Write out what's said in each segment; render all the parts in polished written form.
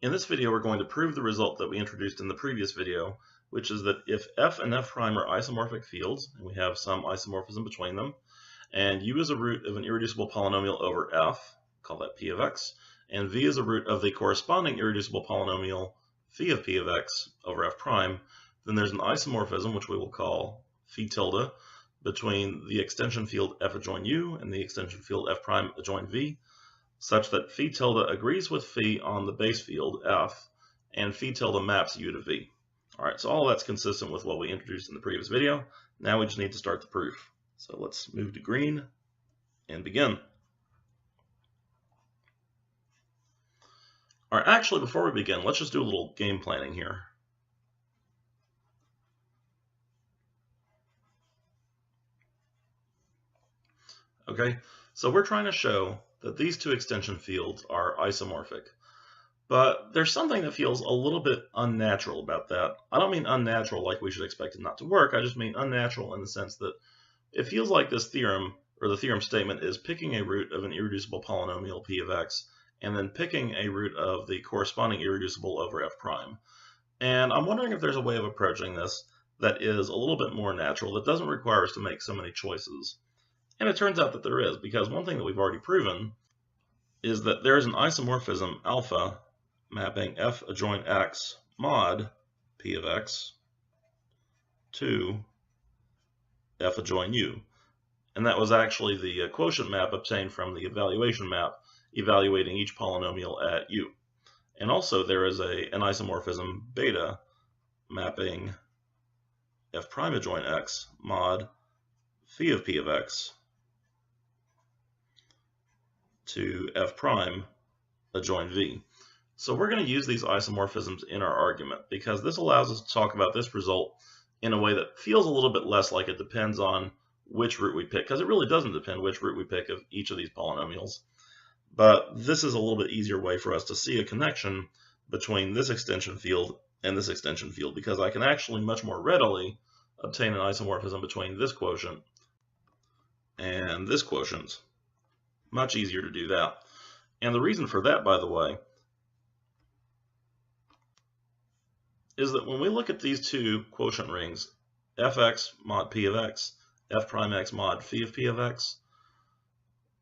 In this video, we're going to prove the result that we introduced in the previous video, which is that if f and f prime are isomorphic fields, and we have some isomorphism between them, and u is a root of an irreducible polynomial over f, call that p of x, and v is a root of the corresponding irreducible polynomial phi of p of x over f prime, then there's an isomorphism, which we will call phi tilde, between the extension field f adjoin u and the extension field f prime adjoin v, such that phi tilde agrees with phi on the base field f, and phi tilde maps u to v. Alright, so all that's consistent with what we introduced in the previous video. Now we just need to start the proof. So let's move to green and begin. Alright, actually before we begin, let's just do a little game planning here. Okay, so we're trying to show that these two extension fields are isomorphic. But there's something that feels a little bit unnatural about that. I don't mean unnatural like we should expect it not to work. I just mean unnatural in the sense that it feels like this theorem, or the theorem statement, is picking a root of an irreducible polynomial p of x, and then picking a root of the corresponding irreducible over f prime. And I'm wondering if there's a way of approaching this that is a little bit more natural, that doesn't require us to make so many choices. And it turns out that there is, because one thing that we've already proven is that there is an isomorphism alpha mapping f adjoint x mod p of x to f adjoin u. And that was actually the quotient map obtained from the evaluation map evaluating each polynomial at u. And also there is an isomorphism beta mapping f prime adjoint x mod phi of p of x to f prime adjoin v. So we're going to use these isomorphisms in our argument because this allows us to talk about this result in a way that feels a little bit less like it depends on which root we pick, because it really doesn't depend which root we pick of each of these polynomials. But this is a little bit easier way for us to see a connection between this extension field and this extension field, because I can actually much more readily obtain an isomorphism between this quotient and this quotient. Much easier to do that. And the reason for that, by the way, is that when we look at these two quotient rings, fx mod p of x, f prime x mod phi of p of x,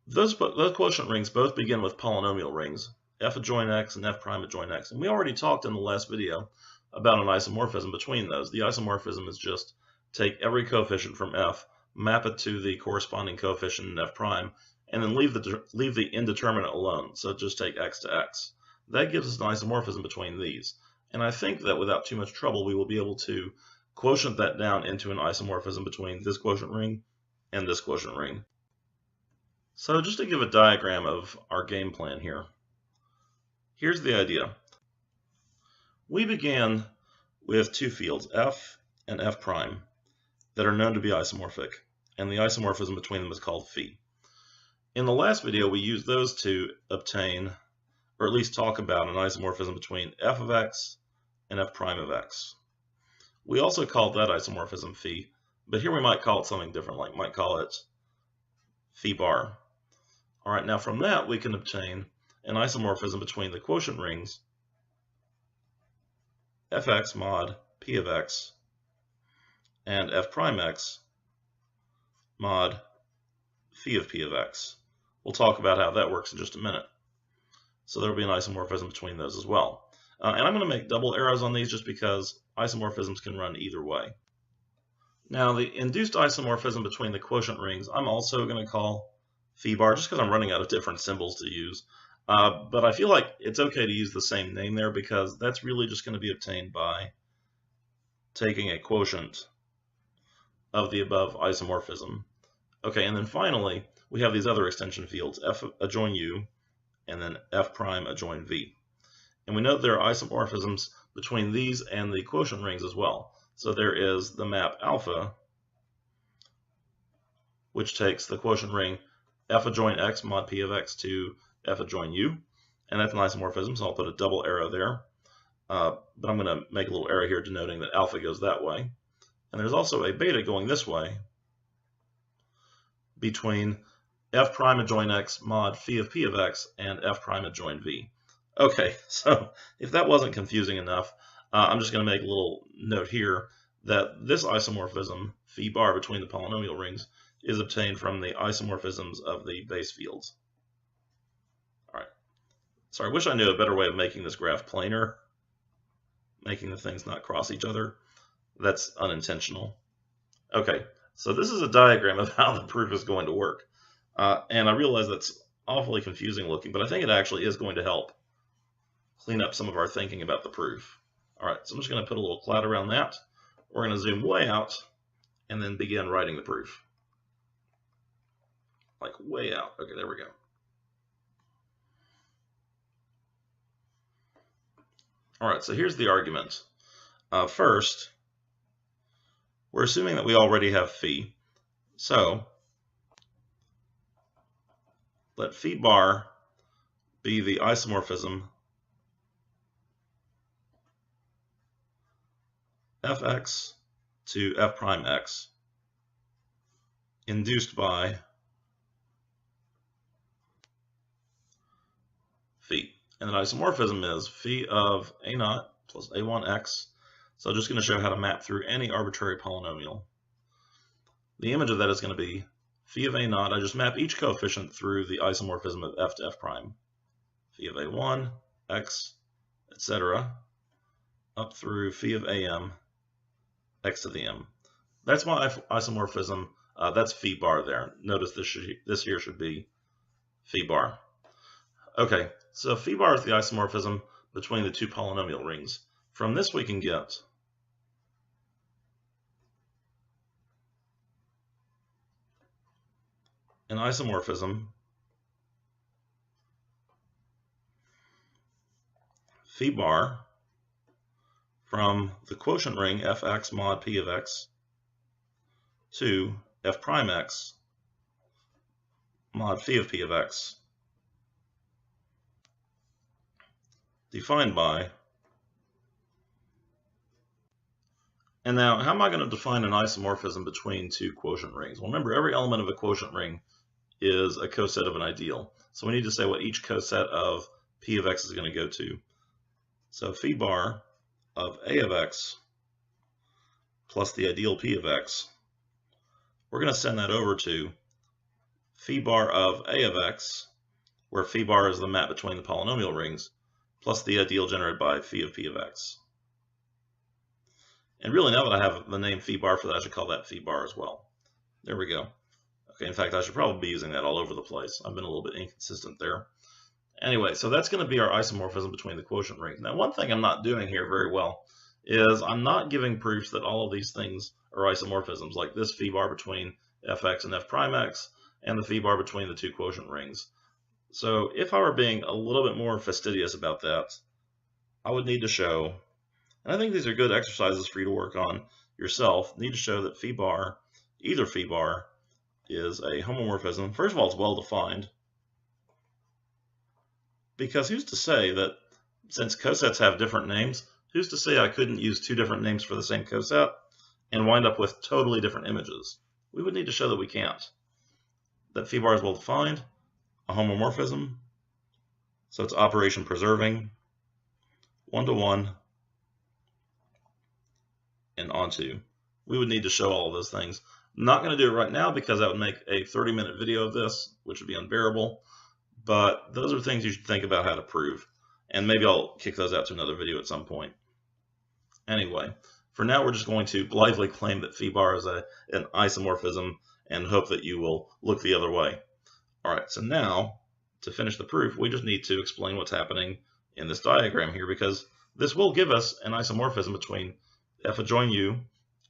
those quotient rings both begin with polynomial rings, f adjoin x and f prime adjoin x. And we already talked in the last video about an isomorphism between those. The isomorphism is just take every coefficient from f, map it to the corresponding coefficient in f prime, and then leave the indeterminate alone. So just take x to x. That gives us an isomorphism between these. And I think that without too much trouble, we will be able to quotient that down into an isomorphism between this quotient ring and this quotient ring. So just to give a diagram of our game plan here, here's the idea. We began with two fields, f and f prime, that are known to be isomorphic, and the isomorphism between them is called phi. In the last video, we used those to obtain, or at least talk about, an isomorphism between f of x and f prime of x. We also called that isomorphism phi, but here we might call it something different, like might call it phi bar. All right, now from that we can obtain an isomorphism between the quotient rings fx mod p of x and f prime x mod phi of p of x. We'll talk about how that works in just a minute. So there will be an isomorphism between those as well. And I'm going to make double arrows on these just because isomorphisms can run either way. Now the induced isomorphism between the quotient rings I'm also going to call phi bar just because I'm running out of different symbols to use. But I feel like it's okay to use the same name there because that's really just going to be obtained by taking a quotient of the above isomorphism. Okay, and then finally we have these other extension fields, f adjoin u and then f prime adjoin v. And we know there are isomorphisms between these and the quotient rings as well. So there is the map alpha, which takes the quotient ring f adjoin x mod p of x to f adjoin u, and that's an isomorphism, so I'll put a double arrow there. But I'm going to make a little arrow here denoting that alpha goes that way. And there's also a beta going this way between f prime adjoin x mod phi of p of x and f prime adjoin v. Okay, so if that wasn't confusing enough, I'm just going to make a little note here that this isomorphism, phi bar between the polynomial rings, is obtained from the isomorphisms of the base fields. All right. So I wish I knew a better way of making this graph planar, making the things not cross each other. That's unintentional. Okay, so this is a diagram of how the proof is going to work. And I realize that's awfully confusing looking, but I think it actually is going to help clean up some of our thinking about the proof. All right, so I'm just going to put a little cloud around that. We're going to zoom way out and then begin writing the proof. Like way out. Okay, there we go. All right, so here's the argument. First, we're assuming that we already have phi. So let phi bar be the isomorphism fx to f prime x induced by phi. And the isomorphism is phi of a naught plus a1x. So I'm just going to show how to map through any arbitrary polynomial. The image of that is going to be phi of a naught. I just map each coefficient through the isomorphism of f to f prime. Phi of a1, x, etc. up through phi of am, x to the m. That's my isomorphism. That's phi bar there. Notice this here should be phi bar. Okay, so phi bar is the isomorphism between the two polynomial rings. From this we can get an isomorphism phi bar from the quotient ring fx mod p of x to f prime x mod phi of p of x, defined by. And now, how am I going to define an isomorphism between two quotient rings? Well, remember, every element of a quotient ring is a coset of an ideal. So we need to say what each coset of p of x is going to go to. So phi bar of a of x plus the ideal p of x, we're going to send that over to phi bar of a of x, where phi bar is the map between the polynomial rings, plus the ideal generated by phi of p of x. And really, now that I have the name phi bar for that, I should call that phi bar as well. There we go. Okay, in fact, I should probably be using that all over the place. I've been a little bit inconsistent there. Anyway, so that's going to be our isomorphism between the quotient rings. Now, one thing I'm not doing here very well is I'm not giving proofs that all of these things are isomorphisms, like this phi bar between fx and f prime x, and the phi bar between the two quotient rings. So if I were being a little bit more fastidious about that, I would need to show, and I think these are good exercises for you to work on yourself, need to show that phi bar, either phi bar, is a homomorphism. First of all, it's well defined, because who's to say that since cosets have different names, who's to say I couldn't use two different names for the same coset and wind up with totally different images? We would need to show that we can't. That phi bar is well defined, a homomorphism, so it's operation preserving, one-to-one, and onto. We would need to show all of those things. I'm not going to do it right now because that would make a 30-minute video of this, which would be unbearable. But those are things you should think about how to prove. And maybe I'll kick those out to another video at some point. Anyway, for now we're just going to blithely claim that phi bar is an isomorphism and hope that you will look the other way. All right, so now to finish the proof, we just need to explain what's happening in this diagram here, because this will give us an isomorphism between f adjoin u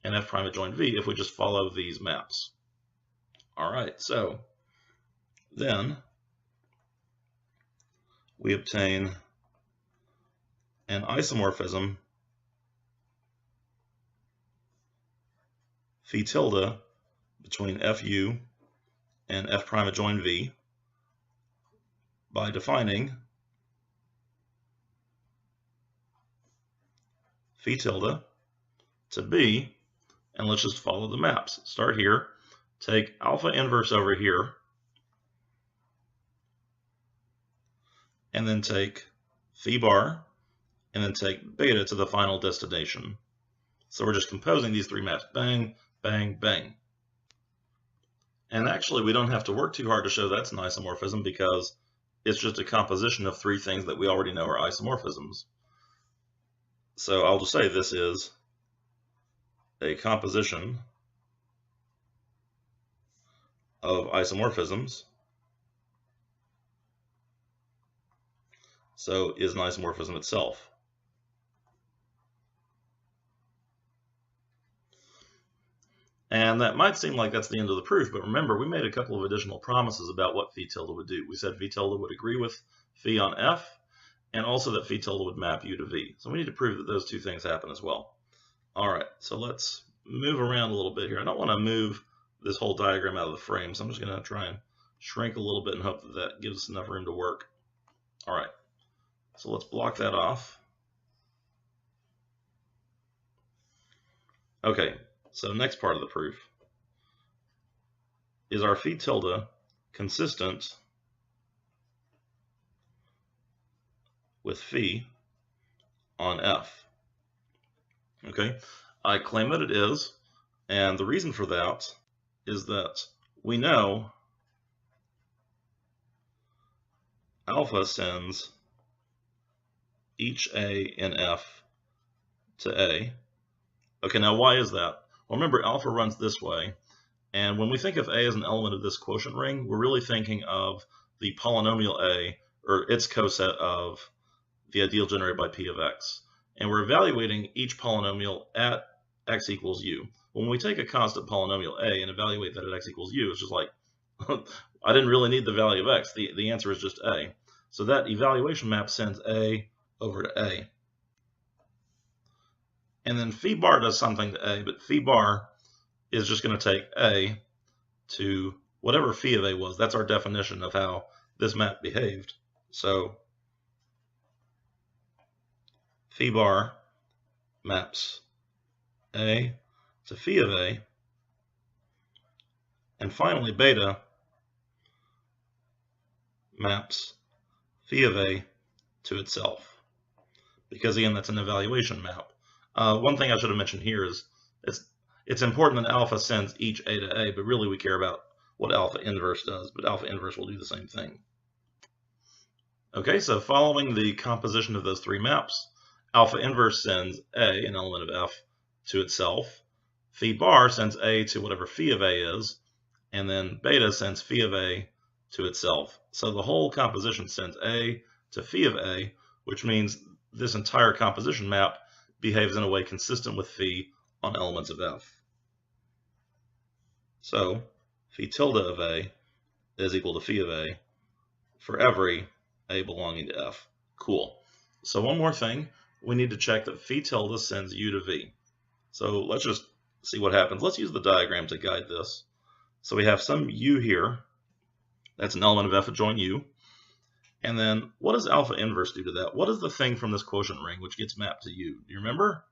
and f prime adjoin v if we just follow these maps. All right, so then we obtain an isomorphism phi tilde between fu and f prime adjoin v by defining phi tilde to be, and let's just follow the maps. Start here, take alpha inverse over here, and then take phi bar, and then take beta to the final destination. So we're just composing these three maps. Bang, bang, bang. And actually, we don't have to work too hard to show that's an isomorphism because it's just a composition of three things that we already know are isomorphisms. So I'll just say this is a composition of isomorphisms. So is an isomorphism itself. And that might seem like that's the end of the proof, but remember, we made a couple of additional promises about what phi tilde would do. We said phi tilde would agree with phi on F, and also that phi tilde would map U to V. So we need to prove that those two things happen as well. All right, so let's move around a little bit here. I don't want to move this whole diagram out of the frame, so I'm just going to try and shrink a little bit and hope that that gives us enough room to work. All right, so let's block that off. Okay, so next part of the proof. Is our phi tilde consistent with phi on F? Okay, I claim that it is, and the reason for that is that we know alpha sends each A in F to A. Okay, now why is that? Well, remember, alpha runs this way, and when we think of A as an element of this quotient ring, we're really thinking of the polynomial A, or its coset of the ideal generated by P of X. And we're evaluating each polynomial at X equals U. When we take a constant polynomial A and evaluate that at X equals U, it's just like, I didn't really need the value of X. The answer is just A. So that evaluation map sends A over to A. And then phi bar does something to A, but phi bar is just going to take A to whatever phi of A was. That's our definition of how this map behaved. So phi bar maps A to phi of A, and finally beta maps phi of A to itself, because again, that's an evaluation map. One thing I should have mentioned here is it's important that alpha sends each A to A, but really we care about what alpha inverse does, but alpha inverse will do the same thing. Okay, so following the composition of those three maps, alpha inverse sends A, an element of F, to itself. Phi bar sends A to whatever phi of A is, and then beta sends phi of A to itself. So the whole composition sends A to phi of A, which means this entire composition map behaves in a way consistent with phi on elements of F. So phi tilde of A is equal to phi of A for every A belonging to F. Cool. So one more thing, we need to check that phi tilde sends U to V. So let's just see what happens. Let's use the diagram to guide this. So we have some U here. That's an element of F adjoint U. And then what does alpha inverse do to that? What is the thing from this quotient ring which gets mapped to U? Do you remember?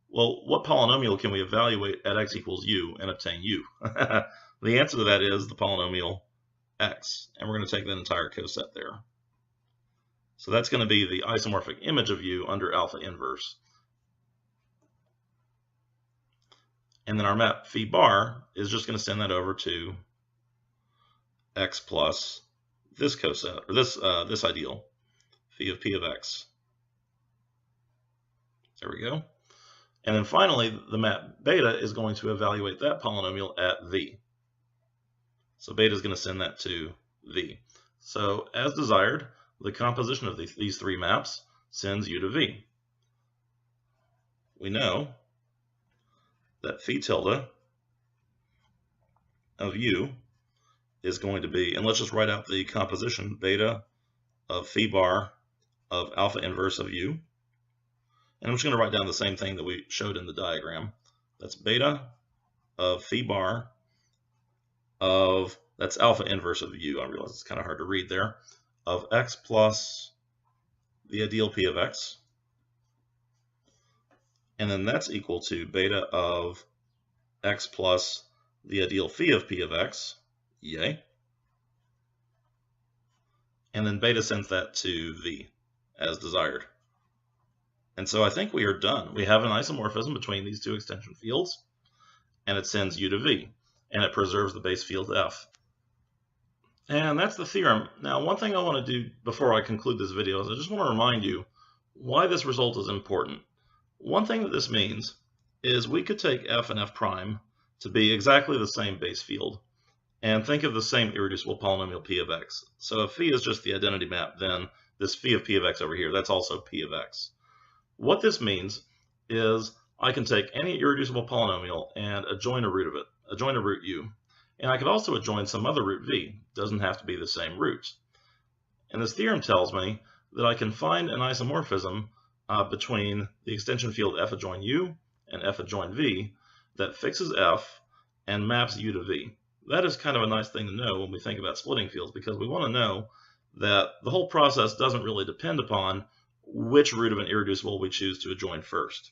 Well, what polynomial can we evaluate at X equals U and obtain U? The answer to that is the polynomial X. And we're going to take that entire coset there. So that's going to be the isomorphic image of U under alpha inverse. And then our map phi bar is just going to send that over to X plus this coset, or this ideal, phi of P of X. There we go. And then finally, the map beta is going to evaluate that polynomial at V. So beta is going to send that to V. So as desired, the composition of these three maps sends U to V. We know that phi tilde of U is going to be, and let's just write out the composition, beta of phi bar of alpha inverse of U. And I'm just going to write down the same thing that we showed in the diagram. That's beta of phi bar of, that's alpha inverse of U. I realize it's kind of hard to read there. Of X plus the ideal P of X. And then that's equal to beta of X plus the ideal phi of P of X. Yay. And then beta sends that to V. as desired. And so I think we are done. We have an isomorphism between these two extension fields, and it sends u to v, and it preserves the base field f. And that's the theorem. Now, one thing I want to do before I conclude this video is I just want to remind you why this result is important. One thing that this means is we could take f and f prime to be exactly the same base field and think of the same irreducible polynomial p of x. So if phi is just the identity map, then this phi of p of x over here, that's also p of x. What this means is I can take any irreducible polynomial and adjoin a root of it, adjoin a root u. And I could also adjoin some other root v. It doesn't have to be the same root. And this theorem tells me that I can find an isomorphism between the extension field f adjoin u and f adjoin v that fixes f and maps u to v. That is kind of a nice thing to know when we think about splitting fields, because we want to know that the whole process doesn't really depend upon which root of an irreducible we choose to adjoin first.